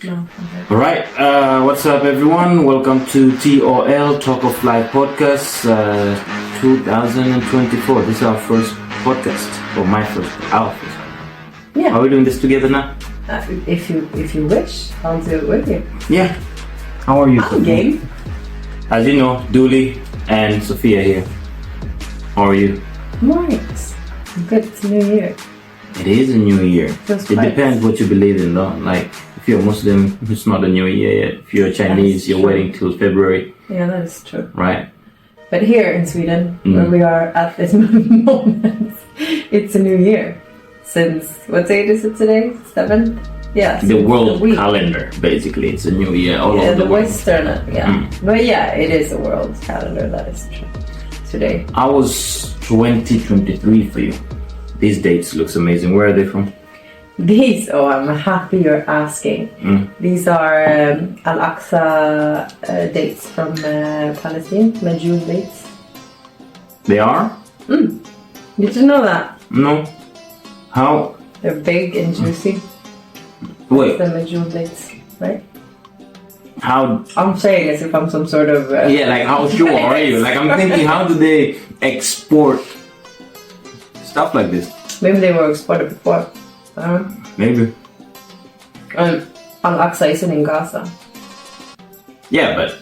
No. All right. What's up, everyone? Welcome to TOL Talk of Life podcast 2024. This is our first podcast, or our first. Yeah. Are we doing this together now? If you wish, I'll do it with you. Yeah. How are you? I'm game. As you know, Dooley and Sophia here. How are you? Right. Good. It's a new year. It is a new year. Feels It quite- depends what you believe in, though. Like, if you're a Muslim, it's not a new year yet. If you're a Chinese, you're true. waiting till February, Yeah, that is true. right? But here in Sweden, where we are at this moment, it's a new year. Since, what date is it today? 7th? Yeah. The since world week. calendar, basically. It's a new year all Yeah, over the the world. Western, yeah. But yeah, it is a world calendar, that is true. Today. I was 2023 for you. These dates looks amazing. Where are they from? These, I'm happy you're asking. These are Al-Aqsa dates from Palestine, Majul dates. They are? Did you know that? No. How? They're big and juicy. Wait. The Majul dates, right? How? I'm saying as if I'm some sort of... Yeah, like how sure are you? Like I'm thinking, how do they export stuff like this? Maybe they were exported before. Maybe. Al-Aqsa isn't in Gaza. Yeah, but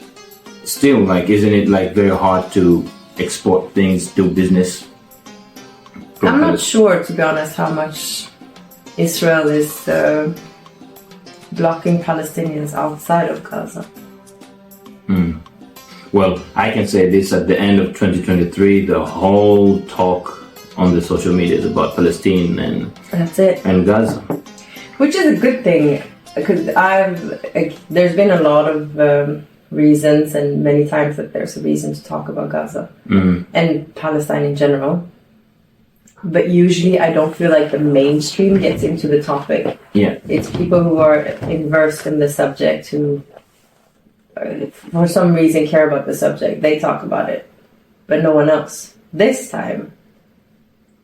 still, like, isn't it like very hard to export things, do business? I'm not sure, to be honest, how much Israel is blocking Palestinians outside of Gaza. Well, I can say this: at the end of 2023, the whole talk on the social media is about Palestine That's it. and Gaza. Which is a good thing, because there's been a lot of reasons, and many times that there's a reason to talk about Gaza and Palestine in general. But usually I don't feel like the mainstream gets into the topic. Yeah. It's people who are immersed in the subject who, for some reason, care about the subject. They talk about it, but no one else. This time,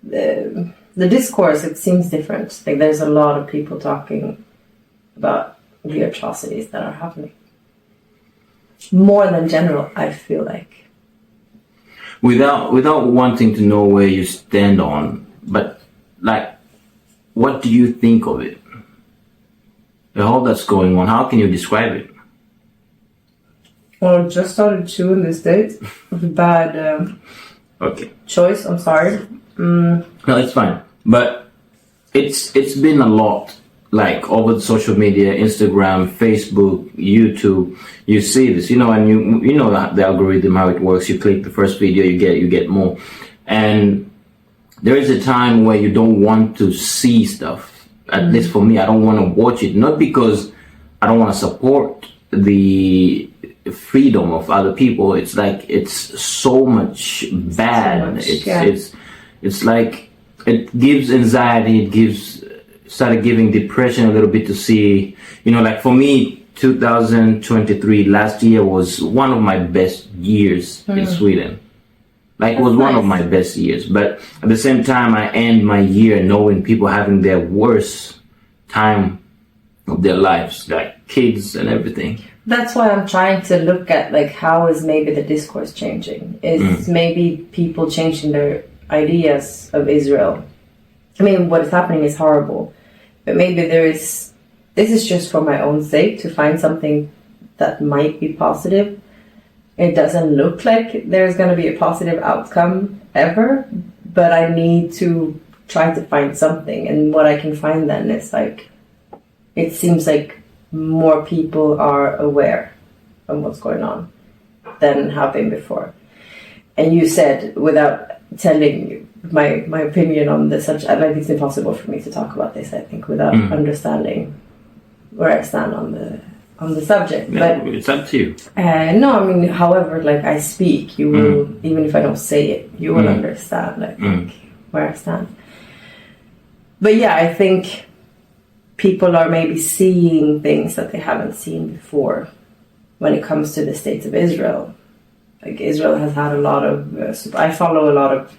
the discourse, it seems different. Like there's a lot of people talking about the atrocities that are happening. More than general, I feel like. Without wanting to know where you stand on, but like, what do you think of it? The whole that's going on, how can you describe it? Well, just started chewing this date. It was a bad Okay. choice. I'm sorry. No, it's fine. But it's been a lot, like over social media, Instagram, Facebook, YouTube. You see this, and you know that the algorithm, how it works. You click the first video, you get more. And there is a time where you don't want to see stuff. At least for me, I don't want to watch it. Not because I don't want to support the freedom of other people. It's like it's so much bad. It's like it gives anxiety. Started giving depression a little bit to see. Like for me, 2023 last year was one of my best years in Sweden. Like it was one of my best years. But at the same time, I end my year knowing people having their worst time of their lives, like kids and everything. That's why I'm trying to look at like how is maybe the discourse changing? Is maybe people changing their ideas of Israel? I mean, what is happening is horrible, but maybe this is just for my own sake to find something that might be positive. It doesn't look like there's going to be a positive outcome ever, but I need to try to find something. And what I can find then is like, it seems like more people are aware of what's going on than have been before. And you said, without telling you my opinion on this subject, like it's impossible for me to talk about this, I think, without understanding where I stand on the subject. Yeah, but it's up to you. no, I mean, however, like I speak, you will, even if I don't say it, you will understand, I think, where I stand. But yeah, I think people are maybe seeing things that they haven't seen before when it comes to the state of Israel. Like Israel has had a lot of, I follow a lot of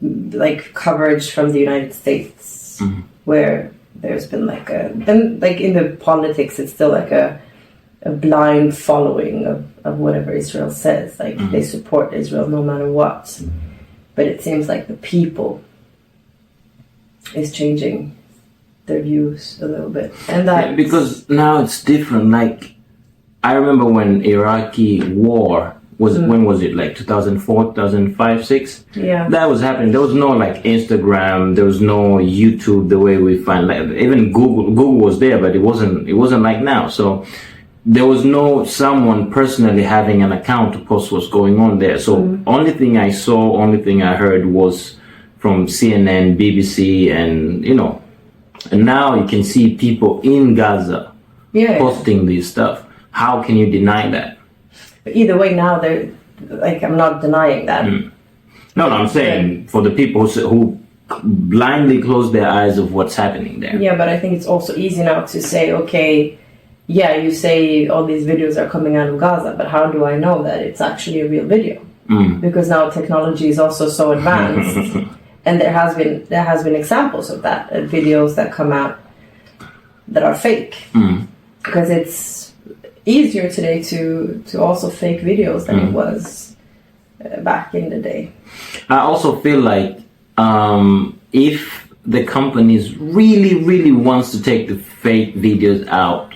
like coverage from the United States where there's been like then like in the politics, it's still like a blind following of whatever Israel says. Like they support Israel no matter what. But it seems like the people is changing their views a little bit. And that because now it's different. Like I remember when Iraqi war was, when was it? Like 2004, 2005, 6? Yeah. That was happening. There was no like Instagram, there was no YouTube the way we find, like even Google was there, but it wasn't like now. So there was no someone personally having an account to post what's going on there. So only thing I saw, only thing I heard was from CNN, BBC, and and now you can see people in Gaza posting this stuff. How can you deny that? But either way, now they're like, I'm not denying that. No, I'm saying for the people who blindly close their eyes of what's happening there. Yeah, but I think it's also easy now to say, okay, yeah, you say all these videos are coming out of Gaza, but how do I know that it's actually a real video? Because now technology is also so advanced, and there has been examples of that, videos that come out that are fake, because it's easier today to also fake videos than it was back in the day. I also feel like if the companies really wants to take the fake videos out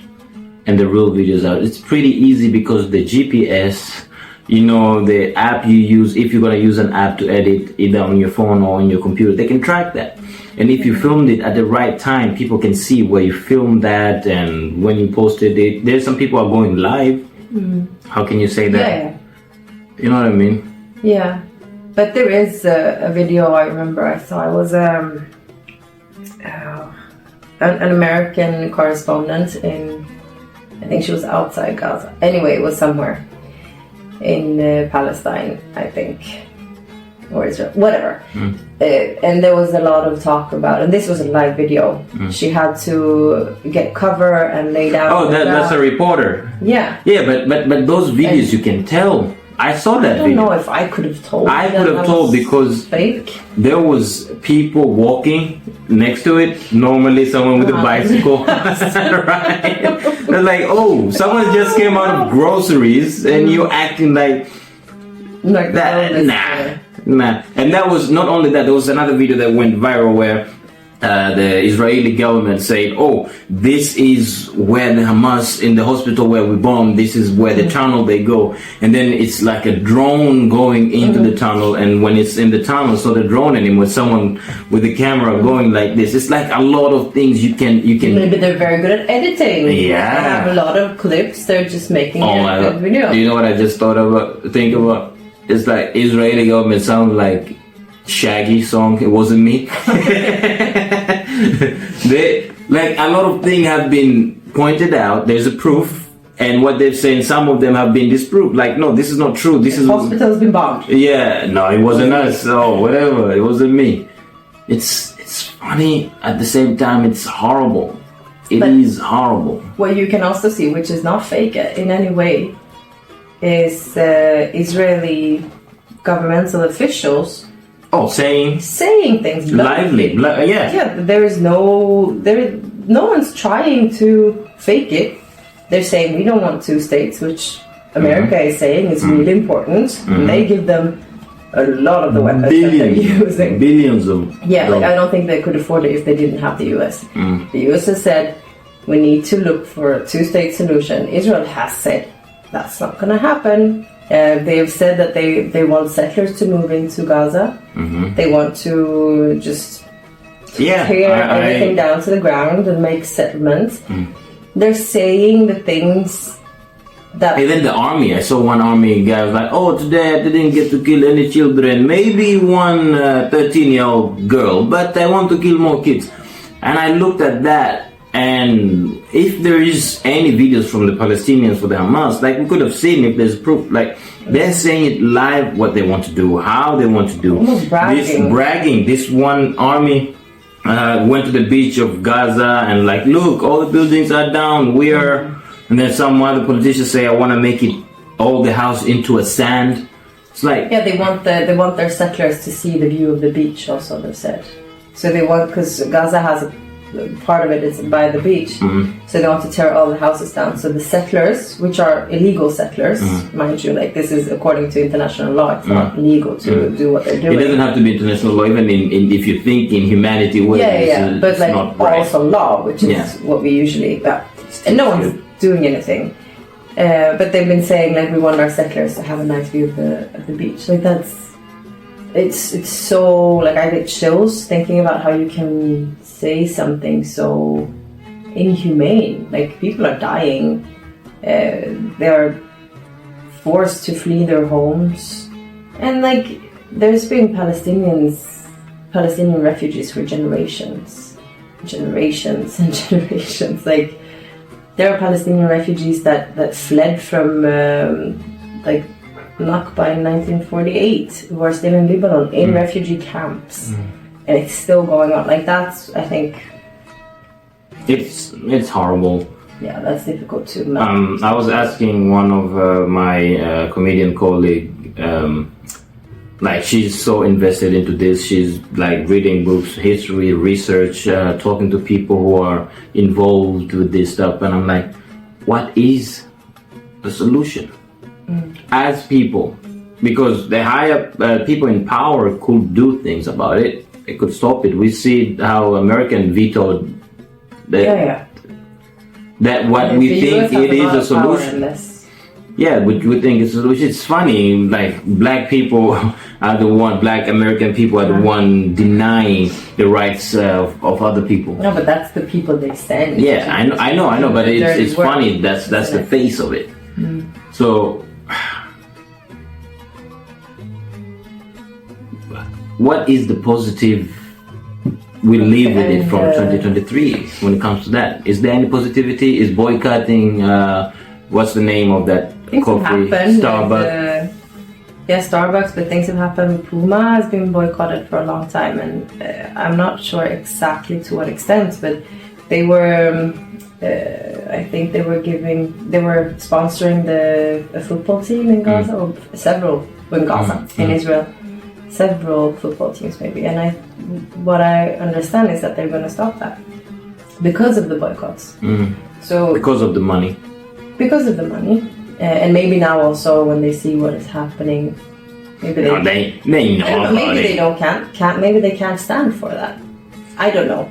and the real videos out, it's pretty easy because the GPS, the app you use, if you're gonna use an app to edit either on your phone or on your computer, they can track that. And if you filmed it at the right time, people can see where you filmed that and when you posted it. There's some people are going live. How can you say that? Yeah. You know what I mean? Yeah. But there is a video I remember I saw. It was an American correspondent in, I think she was outside Gaza. Anyway, it was somewhere in Palestine, I think, or Israel, whatever. And there was a lot of talk about, and this was a live video. She had to get cover and lay down. Oh, that's a reporter. Yeah. Yeah, but those videos you can tell. I saw that video. I don't know if I could have told. I could have told because fake. There was people walking next to it. Normally, someone with a bicycle, right? They're like, "Oh, someone just came out of groceries, and you're acting like that." Nah. And that was not only that. There was another video that went viral where the Israeli government said, "Oh, this is where the Hamas, in the hospital where we bombed, this is where the tunnel they go." And then it's like a drone going into the tunnel, and when it's in the tunnel, it's not a drone anymore, someone with a camera going like this. It's like a lot of things you can Maybe they're very good at editing. Yeah. They have a lot of clips, they're just making a good video. Do you know what I just think about? It's like Israeli government sounds like Shaggy song, It Wasn't Me. They, like, a lot of things have been pointed out. There's a proof, and what they're saying, some of them have been disproved. Like, no, this is not true. This is hospital's been bombed. Yeah, no, it wasn't us. Oh, whatever, it wasn't me. It's funny at the same time. It's horrible. It is horrible. What you can also see, which is not fake in any way, is Israeli governmental officials. Oh, saying things lively, yeah. No one's trying to fake it. They're saying we don't want two states, which America is saying is really important. And they give them a lot of the weapons that they're using. Billions of like, I don't think they could afford it if they didn't have the US. The US has said we need to look for a two-state solution. Israel has said that's not going to happen. They've said that they want settlers to move into Gaza. They want to just tear everything down to the ground and make settlements. They're saying the things that... Even the army, I saw one army guy was like, "Oh, today I didn't get to kill any children, maybe one 13-year-old girl, but I want to kill more kids." And I looked at that, and if there is any videos from the Palestinians for the Hamas, like, we could have seen if there's proof. Like, they're saying it live, what they want to do, how they want to do. Almost bragging. This one army went to the beach of Gaza and like, "Look, all the buildings are down. And then some other politicians say, "I want to make it all the house into a sand." It's like, yeah, they want their settlers to see the view of the beach. Also, they've said. So they want, because Gaza has part of it is by the beach. So they want to tear all the houses down. So the settlers, which are illegal settlers, mind you, like this is according to international law, it's not legal to do what they're doing. It doesn't have to be international law, even in if you think in humanity ways. But it's like not right. also law, which is what we usually, and no one's doing anything. But they've been saying like we want our settlers to have a nice view of the beach. Like it's so like I get chills thinking about how you can say something so inhumane. Like people are dying, they are forced to flee their homes, and like there's been Palestinian refugees for generations. Like there are Palestinian refugees that fled from like Nakba in 1948 who are still in Lebanon in refugee camps, and it's still going on. Like that's, I think, it's horrible. Yeah, that's difficult to manage. I was asking one of my comedian colleague, like she's so invested into this. She's like reading books, history, research, talking to people who are involved with this stuff, and I'm like, what is the solution? As people, because the higher people in power could do things about it. They could stop it. We see how American vetoed that. That what we think it is a solution. Yeah, we think it's a solution. It's funny, like black people are the one, black American people are the one denying the rights of other people. No, but that's the people they send. Yeah, I know, but it's funny. That's the face of it. So, what is the positive we live with it from 2023 when it comes to that? Is there any positivity? Is boycotting, what's the name of that coffee? Starbucks? Starbucks, but things have happened. Puma has been boycotted for a long time, and I'm not sure exactly to what extent, but they were, I think they were sponsoring a football team in Gaza, or several in Gaza, in Israel. Several football teams maybe, and what I understand is that they're going to stop that because of the boycotts. So because of the money, and maybe now also when they see what is happening, maybe they know maybe they can't maybe they can't stand for that. I don't know,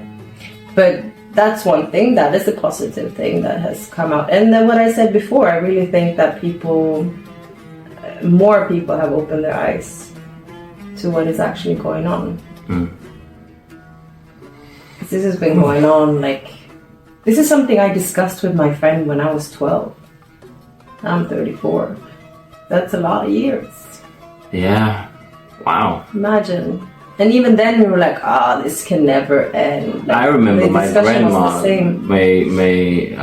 but that's one thing. That is a positive thing that has come out. And then what I said before, I really think that more people have opened their eyes to what is actually going on. This has been going on, like, this is something I discussed with my friend when I was 12. I'm 34. That's a lot of years. Yeah. Wow. Imagine. And even then we were like, this can never end. Like, I remember my grandma, may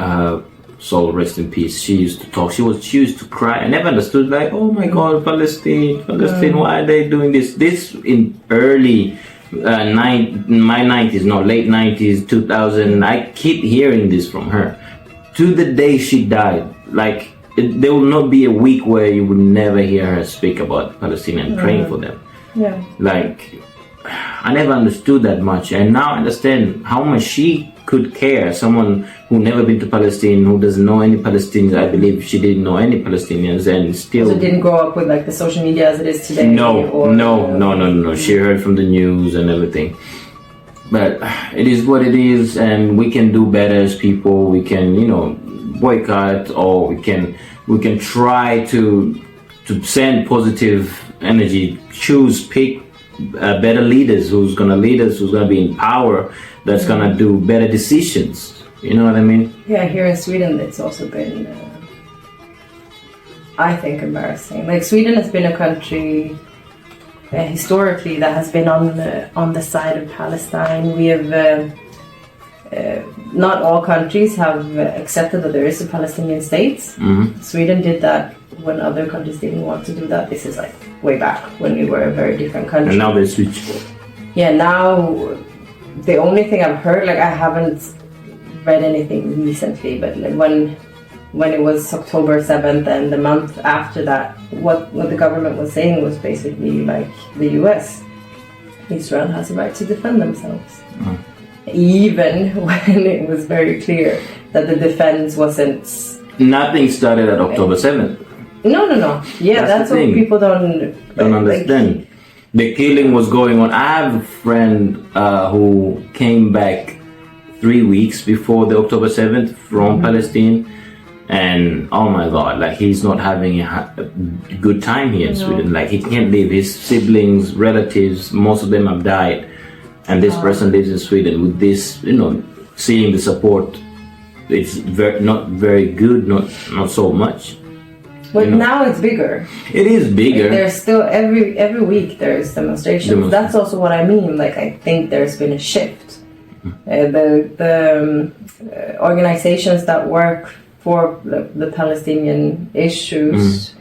soul rest in peace. She used to talk. She used to cry. I never understood. Like, oh my God, Palestine. Why are they doing this? This in early my 90s, no, late 90s, 2000. I keep hearing this from her to the day she died. Like, there will not be a week where you would never hear her speak about Palestine and praying for them. Yeah. Like, I never understood that much, and now I understand how much she could care. Someone who never been to Palestine, who doesn't know any Palestinians. I believe she didn't know any Palestinians, and still. So didn't grow up with like the social media as it is today. No. She heard from the news and everything. But it is what it is, and we can do better as people. We can, boycott, or we can try to send positive energy. Pick better leaders who's gonna lead us, who's gonna be in power, that's gonna do better decisions. You know what I mean? Yeah, here in Sweden it's also been I think embarrassing. Like, Sweden has been a country historically that has been on the side of Palestine. We have not all countries have accepted that there is a Palestinian state. Sweden did that when other countries didn't want to do that. This is like way back when we were a very different country. And now they switched. Yeah, now the only thing I've heard, like, I haven't read anything recently, but like when it was October 7th and the month after that, what the government was saying was basically like the US. Israel has a right to defend themselves. even when it was very clear that the defense wasn't. Nothing started at October 7th. No. Yeah, that's the what thing. people don't Understand. The killing was going on. I have a friend who came back 3 weeks before the October 7th from Palestine, and oh my God, like he's not having a good time here in Sweden. Like he can't live. His siblings, relatives, most of them have died, and this person lives in Sweden with this, seeing the support. It's not very good, not so much. But now it's bigger. It is bigger. There's still every week there's demonstrations. That's also what I mean. Like I think there's been a shift. The organizations that work for the Palestinian issues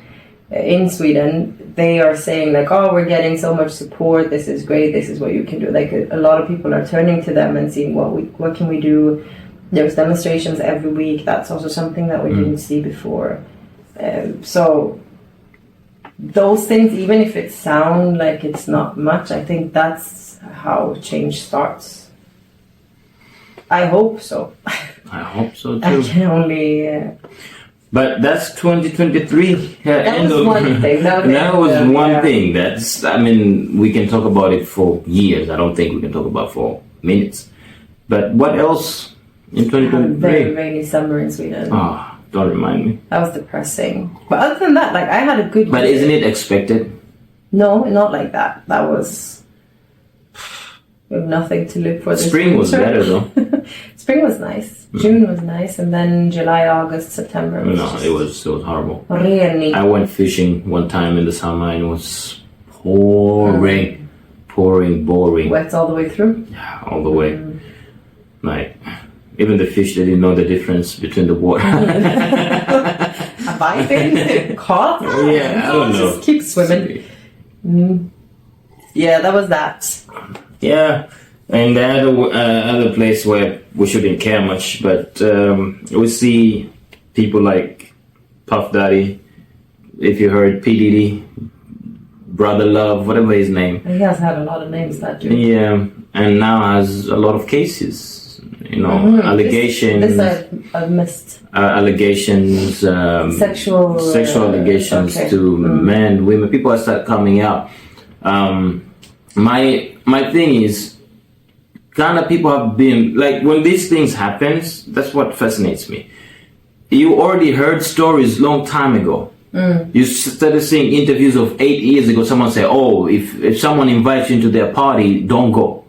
in Sweden, they are saying like, oh, we're getting so much support. This is great. This is what you can do. Like a lot of people are turning to them and seeing what can we do. There's demonstrations every week. That's also something that we didn't see before. So those things, even if it sound like it's not much, I think that's how change starts. I hope so. I hope so too. I can only. But that's 2023. That was one thing. That was one thing. That's. I mean, we can talk about it for years. I don't think we can talk about it for minutes. But what else in 2023? Very rainy summer in Sweden. Oh, don't remind me. That was depressing. But other than that, like I had a good. But year. isn't it expected? No, not like that. That was. We have nothing to look for. Spring was better though. Spring was nice. June was nice, and then July, August, September. It was horrible. Rainy. I went fishing one time in the summer and it was pouring, boring. Wet all the way through. Yeah, all the way. Like even the fish, they didn't know the difference between the water. Have I been caught? Yeah, I don't know. Just keep swimming. Yeah, that was that. Yeah, and the other place where we shouldn't care much, but we see people like Puff Daddy, if you heard P. Diddy, Brother Love, whatever his name. He has had a lot of names, that dude. Yeah, and now has a lot of cases, allegations. This I've missed. Allegations, sexual allegations to men, women. People are start coming out. My thing is, kind of people have been like when these things happens. That's what fascinates me. You already heard stories long time ago. You started seeing interviews of 8 years ago. Someone say, "Oh, if someone invites you into their party, don't go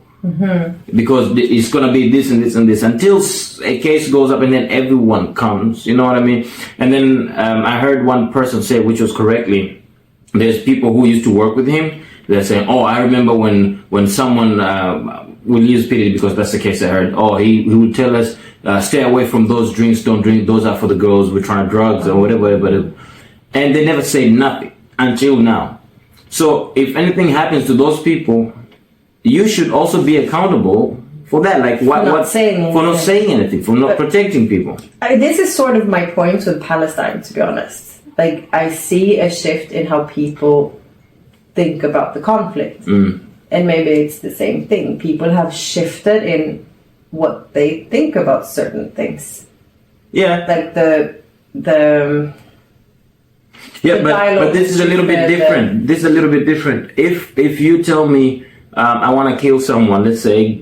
because it's gonna be this and this and this." Until a case goes up and then everyone comes. You know what I mean? And then I heard one person say, which was correctly, there's people who used to work with him. They're saying, "Oh, I remember when someone will use pity because that's the case I heard. Oh, he would tell us, stay away from those drinks. Don't drink. Those are for the girls. We're trying drugs or whatever." And they never say nothing until now. So if anything happens to those people, you should also be accountable for that. Like for not saying anything, for not protecting people. This is sort of my point with Palestine, to be honest. Like I see a shift in how people think about the conflict, and maybe it's the same thing. People have shifted in what they think about certain things. Yeah, like the but this is a little bit different. This is a little bit different. If you tell me I want to kill someone, let's say,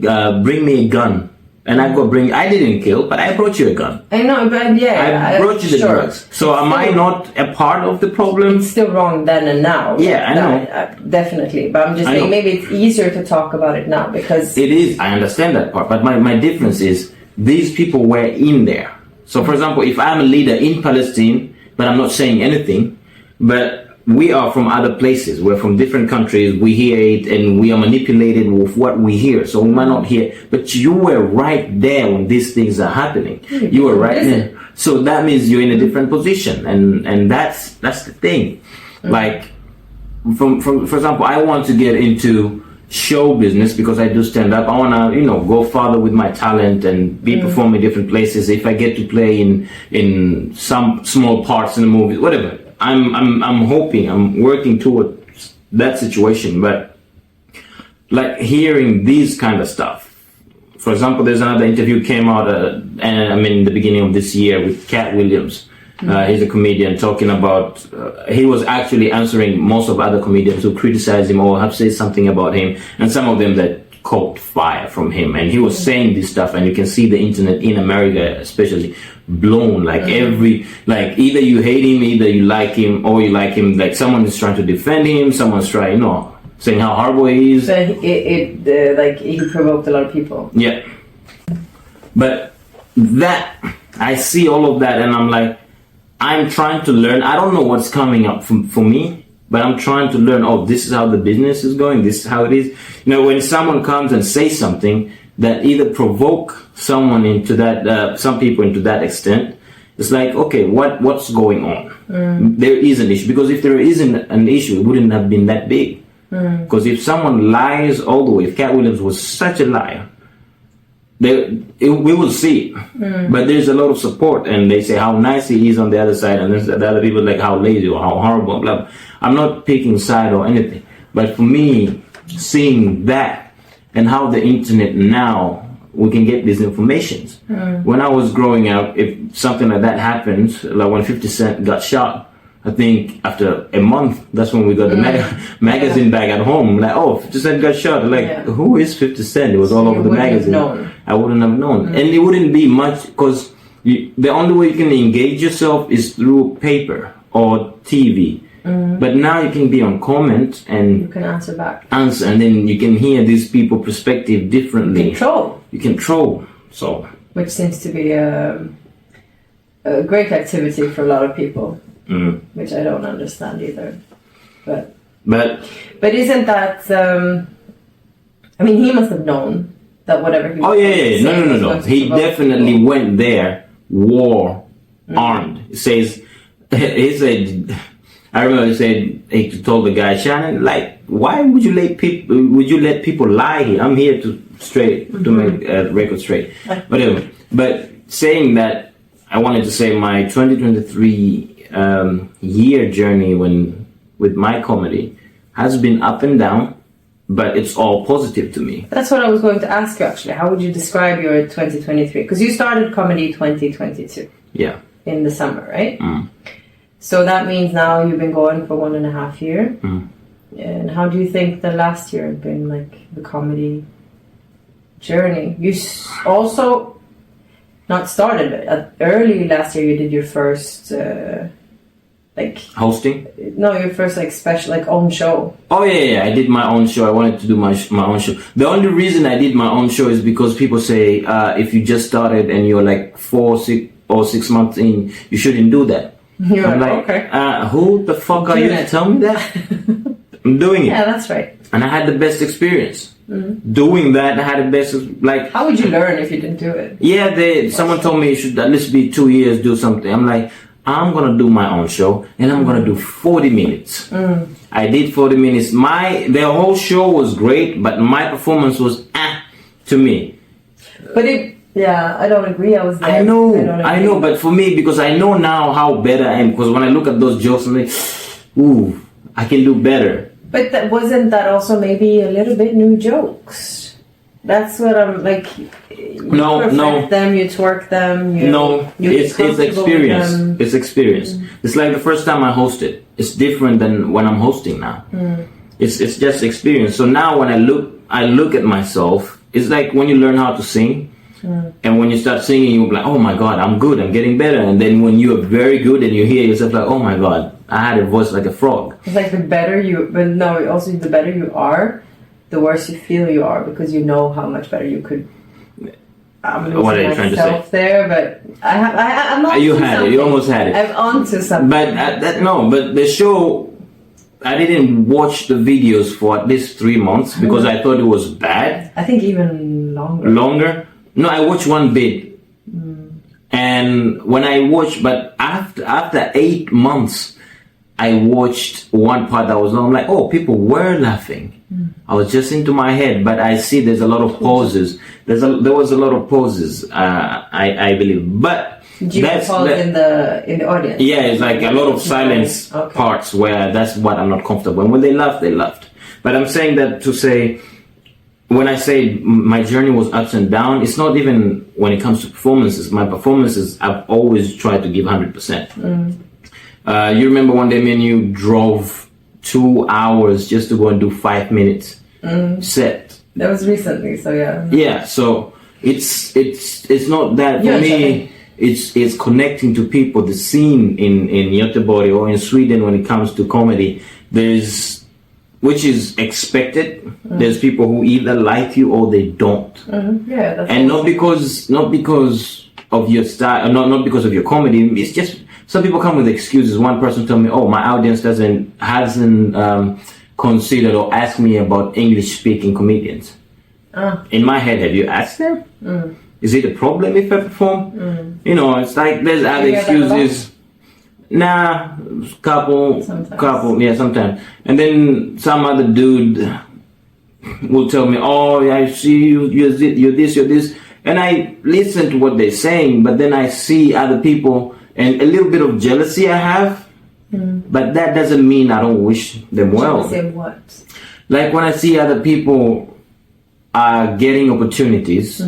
bring me a gun, and I didn't kill, but I brought you a gun. I know, but I brought you the drugs. So am I not a part of the problem? It's still wrong then and now. Yeah, I know. Definitely. But I'm just saying maybe it's easier to talk about it now because... It is. I understand that part. But my difference is these people were in there. So, for example, if I'm a leader in Palestine, but I'm not saying anything, but we are from other places. We're from different countries. We hear it and we are manipulated with what we hear. So we might not hear. But you were right there when these things are happening. You were right there. So that means you're in a different position. And that's the thing. Like, for example, I want to get into show business because I do stand up. I want to, go farther with my talent and be performing different places. If I get to play in some small parts in the movies, whatever. I'm hoping, I'm working towards that situation, but like hearing these kind of stuff for example, there's another interview came out, in the beginning of this year with Cat Williams. He's a comedian talking about, he was actually answering most of other comedians who criticize him or have said something about him, and some of them that caught fire from him. And he was saying this stuff, and you can see the internet in America especially blown, like either you hate him, either you like him, or you like him, like someone is trying to defend him, someone's trying, saying how horrible he is. So he provoked a lot of people. Yeah. But that, I see all of that, and I'm like, I'm trying to learn. I don't know what's coming up for me, but I'm trying to learn, this is how the business is going, this is how it is. When someone comes and says something that either provoke someone into that, some people into that extent, it's like, okay, what's going on? There is an issue, because if there isn't an issue, it wouldn't have been that big. Because if someone lies all the way, if Cat Williams was such a liar, we will see it. But there's a lot of support, and they say how nice he is on the other side, and there's the other people like how lazy or how horrible, blah, blah. I'm not picking side or anything, but for me, seeing that and how the internet now, we can get these informations. When I was growing up, if something like that happened, like when 50 Cent got shot, I think after a month, that's when we got the magazine back at home. Like, 50 Cent got shot. Like, who is 50 Cent? It was all over the magazine. I wouldn't have known. And it wouldn't be much, because the only way you can engage yourself is through paper or TV. But now you can be on comment and you can answer back. And then you can hear these people's perspective differently. You can troll. So, which seems to be a great activity for a lot of people. Which I don't understand either, but isn't that? He must have known that whatever he. No. He definitely went there, war armed. He says, he said. I remember he told the guy, Shannon, like, why would you let people lie here? I'm here to make a record straight. Whatever. But saying that, I wanted to say my 2023. Year journey with my comedy has been up and down, but it's all positive to me. That's what I was going to ask you, actually. How would you describe your 2023? Because you started comedy 2022. Yeah. In the summer, right? So that means now you've been going for 1.5 years. And how do you think the last year had been, like, the comedy journey? You also not started early last year. You did your first hosting? No, your first special own show. Oh yeah, I did my own show. I wanted to do my own show. The only reason I did my own show is because people say if you just started and you're like 6 months in, you shouldn't do that. I'm like, okay. Who the fuck are you to tell me that? I'm doing it. Yeah, that's right. And I had the best experience. Doing that, I had the best, How would you learn if you didn't do it? Yeah, someone told me it should at least be 2 years, do something. I'm like, I'm gonna do my own show, and I'm gonna do 40 minutes. I did 40 minutes. The whole show was great, but my performance was to me. But I don't agree. I was there. I know, but for me, because I know now how better I am, because when I look at those jokes, I'm like, ooh, I can do better. But wasn't that also maybe a little bit new jokes? That's what I'm like. No. Them, you twerk them. It's experience. It's experience. It's like the first time I hosted. It's different than when I'm hosting now. It's just experience. So now when I look at myself. It's like when you learn how to sing, and when you start singing, you're like, oh my god, I'm good. I'm getting better. And then when you're very good and you hear yourself like, oh my god, I had a voice like a frog. It's like the better the better you are, the worse you feel you are, because you know how much better you could. I'm what are you trying to say? There, but I'm not. You had it. You almost had it. I'm onto something. But but the show, I didn't watch the videos for at least 3 months because I thought it was bad. I think even longer. Longer? No, I watched one bit, and when I watched, but after 8 months, I watched one part that was I'm like, oh, people were laughing. I was just into my head, but I see there's a lot of pauses. There was a lot of pauses, I believe. But did you pause in the audience? Yeah, it's like a lot of silence parts where that's what I'm not comfortable. And when they laughed, they laughed. But I'm saying that to say, when I say my journey was ups and downs, it's not even when it comes to performances. My performances, I've always tried to give 100%. You remember one day me and you drove 2 hours just to go and do 5 minutes set. That was recently, so yeah. Yeah, so it's not that for me. It's connecting to people. The scene in Göteborg or in Sweden when it comes to comedy, which is expected. There's people who either like you or they don't. Yeah, that's and not because of your style, not because of your comedy. It's just some people come with excuses. One person told me, "Oh, my audience hasn't considered or asked me about English-speaking comedians." In my head, have you asked them? Is it a problem if I perform? You know, it's like there's other excuses. Nah, couple, yeah, sometimes. And then some other dude will tell me, "Oh, I see you're this," and I listen to what they're saying, but then I see other people and a little bit of jealousy I have, but that doesn't mean I don't wish them well. Jealousy of what? Like when I see other people are getting opportunities,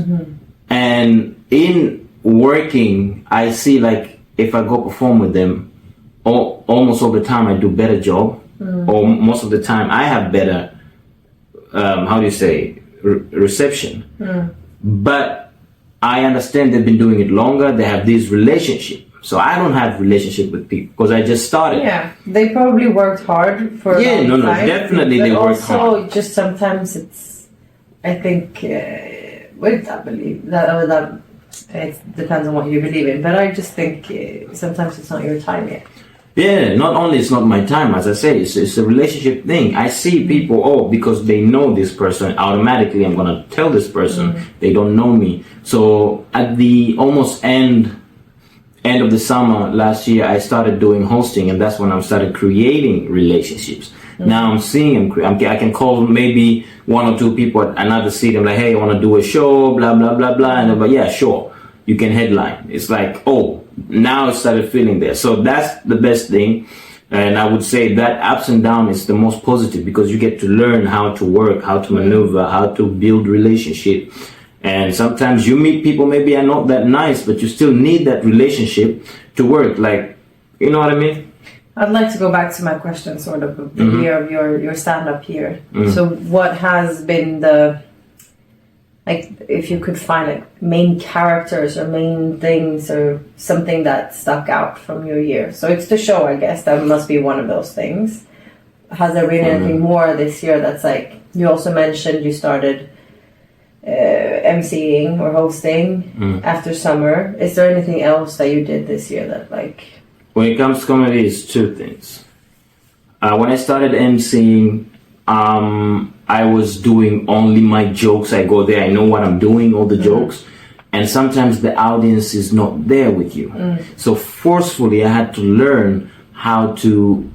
and in working, I see like if I go perform with them, almost all the time I do better job, or most of the time I have better, how do you say, reception. But I understand they've been doing it longer. They have this relationship. So I don't have relationship with people because I just started. Yeah, they probably worked hard for a long time. Definitely they worked hard. Also, just sometimes it's, I think, with that belief, that it depends on what you believe in. But I just think sometimes it's not your time yet. Yeah, not only it's not my time, as I say, it's a relationship thing. I see people, because they know this person, automatically I'm gonna tell this person they don't know me. So at the almost end of the summer last year, I started doing hosting, and that's when I started creating relationships. Now I'm seeing them. I can call maybe one or two people at another city. I'm like, "Hey, I want to do a show, blah blah blah blah," and they're like, "Yeah, sure, you can headline." It's like, now it started feeling there. So that's the best thing, and I would say that ups and downs is the most positive because you get to learn how to work, how to maneuver, how to build relationship. And sometimes you meet people maybe are not that nice, but you still need that relationship to work. Like, you know what I mean? I'd like to go back to my question, sort of the year of your stand-up here. So what has been the, like, if you could find like main characters or main things or something that stuck out from your year? So it's the show, I guess. That must be one of those things. Has there been anything more this year that's like, you also mentioned you started emceeing or hosting after summer. Is there anything else that you did this year that like... When it comes to comedy, it's two things. When I started emceeing, I was doing only my jokes. I go there, I know what I'm doing, all the jokes. And sometimes the audience is not there with you. So forcefully, I had to learn how to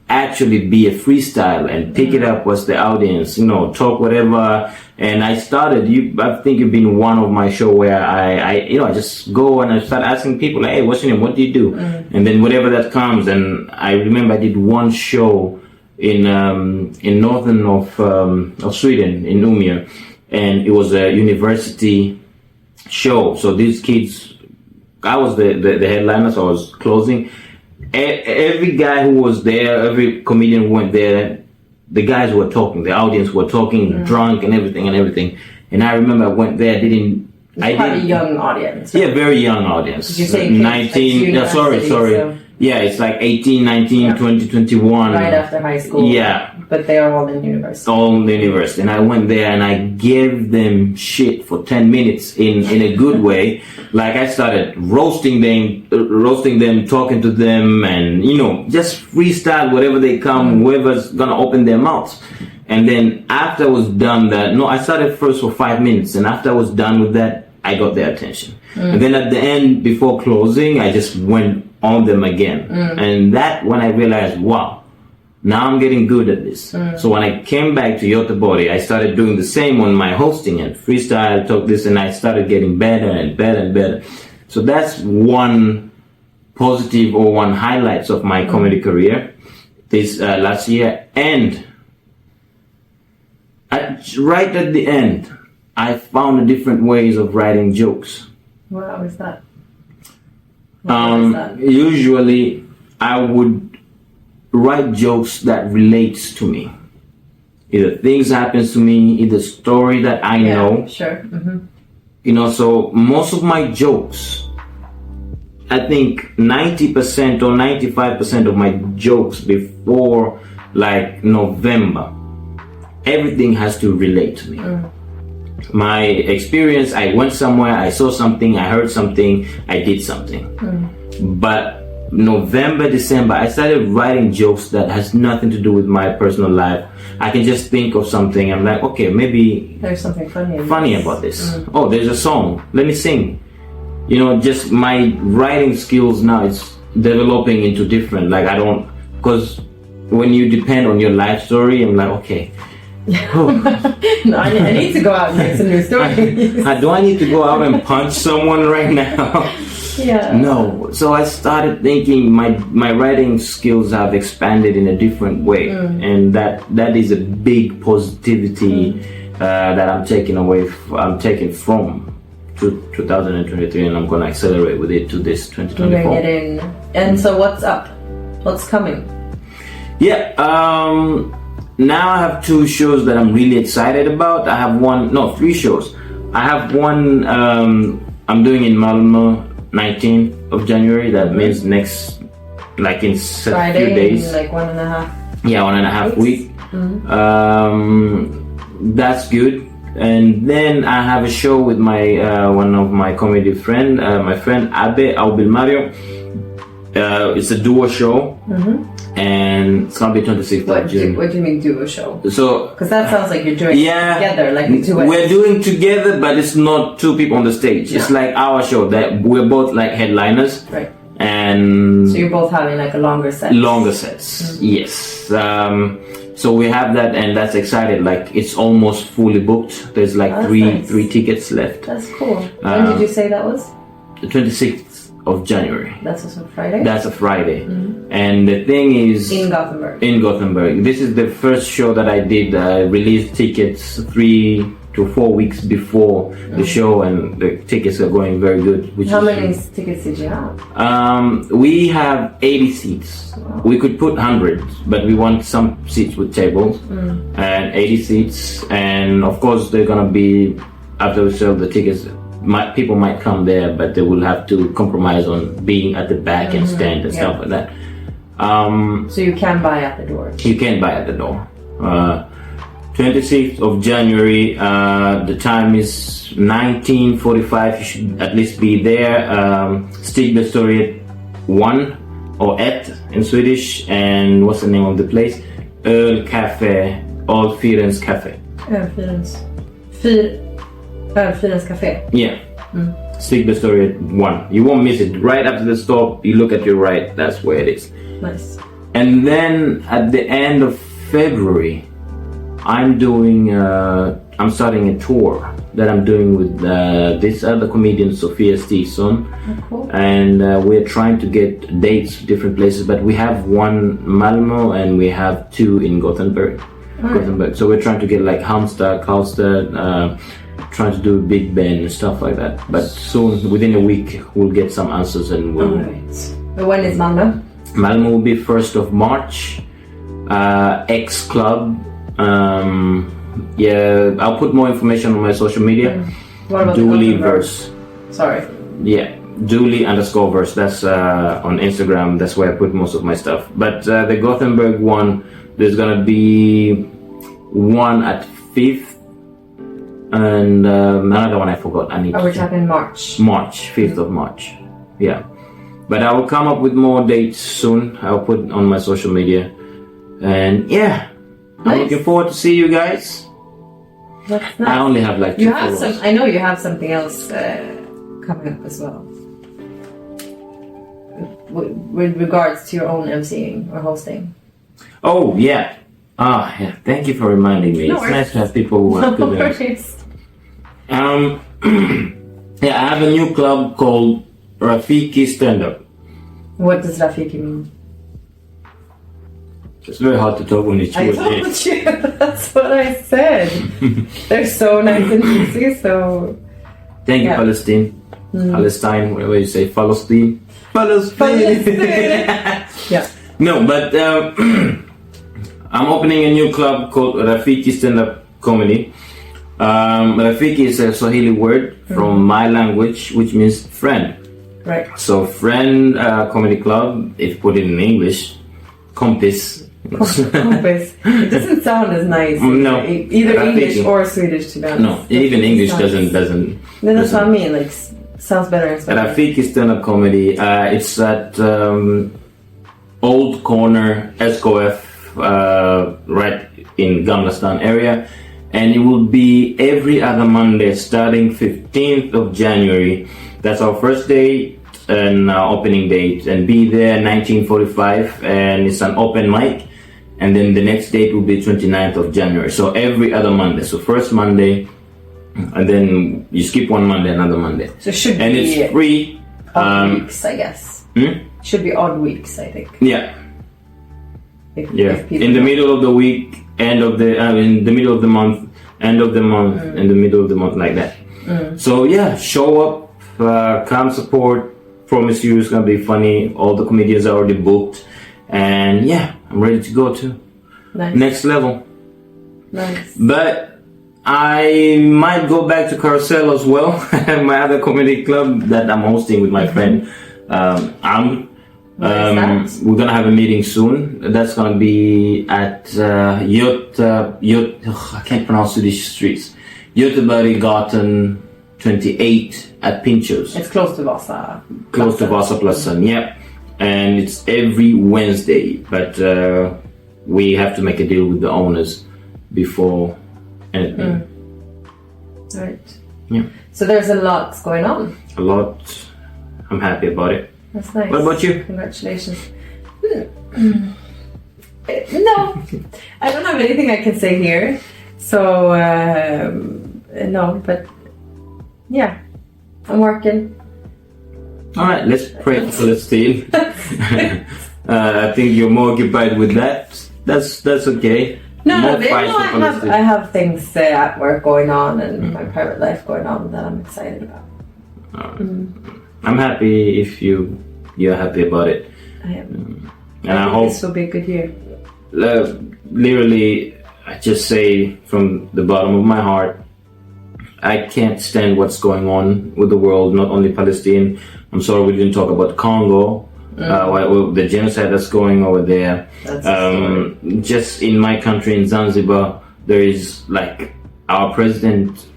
actually be a freestyle and pick it up with the audience, talk whatever. And I started, I think you've been one of my show where I just go and I start asking people, like, "Hey, what's your name? What do you do?" And then whatever that comes. And I remember I did one show in northern of Sweden, in Umeå, and it was a university show. So these kids, I was the headliner, so I was closing. Every guy who was there, every comedian who went there, the guys were talking, the audience were talking, drunk and everything. And I remember I went there, a young audience. Right? Yeah, very young audience. Did you say 19, kids, sorry. So yeah, it's like 18, 19, 20, 21. Right after high school. Yeah. But they are all in university. All in the university. And I went there and I gave them shit for 10 minutes in a good way. Like I started roasting them, talking to them, and, just freestyle whatever they come, whoever's gonna open their mouths. And then after I was done I started first for 5 minutes. And after I was done with that, I got their attention. And then at the end, before closing, I just went on them again. And that when I realized, wow, now I'm getting good at this. So when I came back to Göteborg, I started doing the same on my hosting and freestyle, talk this, and I started getting better and better and better. So that's one positive or one highlights of my comedy career this last year. And right at the end, I found different ways of writing jokes. Wow, is that? Is that? Usually, I would write jokes that relates to me. Either things happens to me, either story that I know. Sure. So most of my jokes, I think 90% or 95% of my jokes before like November, everything has to relate to me. My experience, I went somewhere, I saw something, I heard something, I did something. But November, December, I started writing jokes that has nothing to do with my personal life. I can just think of something. I'm like, okay, maybe there's something funny about this. Oh, there's a song. Let me sing. Just my writing skills now is developing into different. Like because when you depend on your life story, I'm like, okay. No, I need to go out and make some new stories. Do I need to go out and punch someone right now? Yeah. No. So I started thinking my writing skills have expanded in a different way, and that is a big positivity that I'm taking from 2023, and I'm going to accelerate with it to this 2024. Bring it in. And so what's up? What's coming? Yeah. Now I have 2 shows that I'm really excited about. I have 3 shows. I have one I'm doing in Malmö, 19th of January. That means next, like in Friday, few days. Like 1.5. Yeah, 1.5 week. That's good. And then I have a show with my one of my comedy friend, my friend Abe Aubilmario. It's a duo show, and it's gonna be 26th of June. What do you mean duo show? So, because that sounds like you're doing it together, like a duet. We're doing together, but it's not 2 people on the stage. It's like our show that we're both like headliners, right? And so you're both having like a longer set. Longer sets, yes. So we have that, and that's excited. Like it's almost fully booked. There's like three tickets left. That's cool. When did you say that was? The 26th of January. That's also Friday? That's a Friday. And the thing is... In Gothenburg. In Gothenburg. This is the first show that I did. I released tickets 3 to 4 weeks before the show, and the tickets are going very good. How many tickets did you have? We have 80 seats. Wow. We could put hundreds, but we want some seats with tables, and 80 seats. And of course, they're gonna be, after we sell the tickets, people might come there, but they will have to compromise on being at the back and stand and stuff like that. So you can buy at the door. You can buy at the door. 26th of January. The time is 19:45. You should at least be there. Stigbergstorget 1 or 1 in Swedish. And what's the name of the place? Ölcafé, Ölfyrens Café. Ölfyrens Café. Yeah. Stigbergstorget 1. You won't miss it. Right after the stop, you look at your right, that's where it is. Nice. And then at the end of February, I'm starting a tour that I'm doing with this other comedian, Sofia Stigson. Oh, cool. And we're trying to get dates different places, but we have 1 Malmö and we have 2 in Gothenburg. Right. So we're trying to get like Halmstad, Karlstad, trying to do Big Ben and stuff like that. But soon, within a week, we'll get some answers and we'll... Alright. When is Malmö? Malmö will be 1st of March. X Club. Yeah, I'll put more information on my social media. What about Dooleyverse? Sorry. Yeah, Dooley_verse. That's on Instagram. That's where I put most of my stuff. But the Gothenburg one, there's gonna be one at 5th, and another one I forgot. We're talking March. March, 5th of March. Yeah, but I will come up with more dates soon. I'll put it on my social media, and yeah. Nice. I'm looking forward to see you guys. That's nice. I only have like 2 followers. I know you have something else coming up as well. With regards to your own MCing or hosting. Oh yeah. Yeah. Thank you for reminding me. It's nice to have people who are good at it. Yeah, I have a new club called Rafiki Stand Up. What does Rafiki mean? It's very hard to talk when you chew I it. told you. That's what I said. They're so nice and juicy. So Thank you, Yeah. Palestine. Palestine, whatever you say, Palestine. Palestine. yeah. No, but I'm opening a new club called Rafiki Stand-Up Comedy. Rafiki is a Swahili word from my language, which means friend. Right. So friend comedy club, if you put it in English, compis. Compass. It doesn't sound as nice. No. Either Rafiki. English or Swedish, to be honest. No, even English Sounds- doesn't. No, that's what I mean. Like, sounds better in Swedish. Rafiki Stand-Up Comedy. It's at Old Corner SKF, right in Gamla Stan area, and it will be every other Monday starting 15th of January. That's our first day and opening date, and be there 19:45, and it's an open mic, and then the next date will be 29th of January. So every other Monday. So first Monday, and then you skip one Monday, another Monday. So it should And be it's free. odd weeks, I guess. Should be odd weeks, I think. Yeah. If people In the middle of the week, end of the in the middle of the month, end of the month, in the middle of the month, like that. So yeah, show up, come support. Promise you it's gonna be funny. All the comedians are already booked, and yeah, I'm ready to go to Nice. next level. Nice. But I might go back to Carousel as well, my other comedy club that I'm hosting with my friend. We're gonna have a meeting soon. That's gonna be at I can't pronounce Swedish streets. Göteborgsgatan 28 at Pinchos. It's close to Vasa. Close to Vasaplatsen, yeah. And it's every Wednesday, but we have to make a deal with the owners before anything. Right. Yeah. So there's a lot going on. A lot. I'm happy about it. That's nice. What about you? Congratulations. No, I don't have anything I can say here. So no, but yeah, I'm working. All right, let's pray for Palestine. I think you're more occupied with that. That's okay. No, More but, fight for Palestine. I have things at work going on and my private life going on that I'm excited about. All right. I'm happy if you're happy about it. I am. And I think hope this will be a good year. literally, I just say from the bottom of my heart, I can't stand what's going on with the world, not only Palestine. I'm sorry we didn't talk about Congo, the genocide that's going over there. That's a story. Just in my country, in Zanzibar, there is like our president,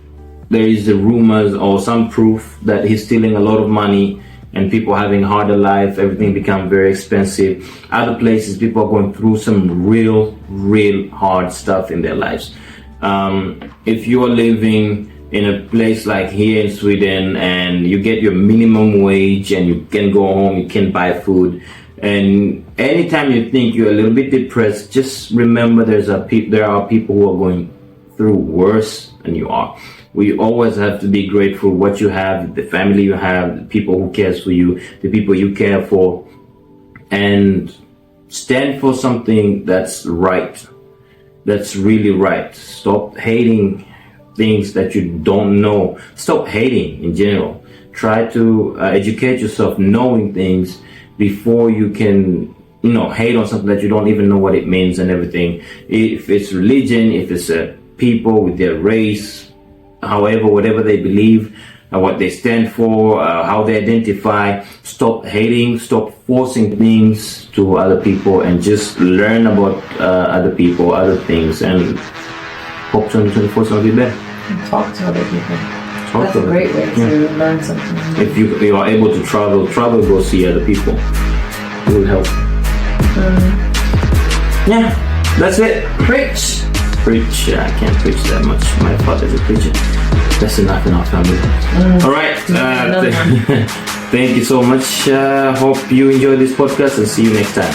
there is the rumors or some proof that he's stealing a lot of money and people having harder life, everything become very expensive. Other places, people are going through some real hard stuff in their lives. If you are living in a place like here in Sweden and you get your minimum wage and you can go home, you can buy food, and anytime you think you're a little bit depressed, just remember there are people who are going through worse than you are. We always have to be grateful what you have, the family you have, the people who cares for you, the people you care for, and stand for something that's right, that's really right. Stop hating things that you don't know. Stop hating in general. Try to educate yourself knowing things before you can, hate on something that you don't even know what it means and everything. If it's religion, if it's people with their race, however, whatever they believe, what they stand for, how they identify, stop hating, stop forcing things to other people, and just learn about other people, other things, and hope 2024 is going to be better. And talk to other people. That's a to great way to learn something. If you are able to travel, go see other people. It will help. Yeah, that's it. Preach. Preach. I can't preach that much. My father's a preacher. That's enough in our family. All right. Thank you so much. Hope you enjoyed this podcast and see you next time.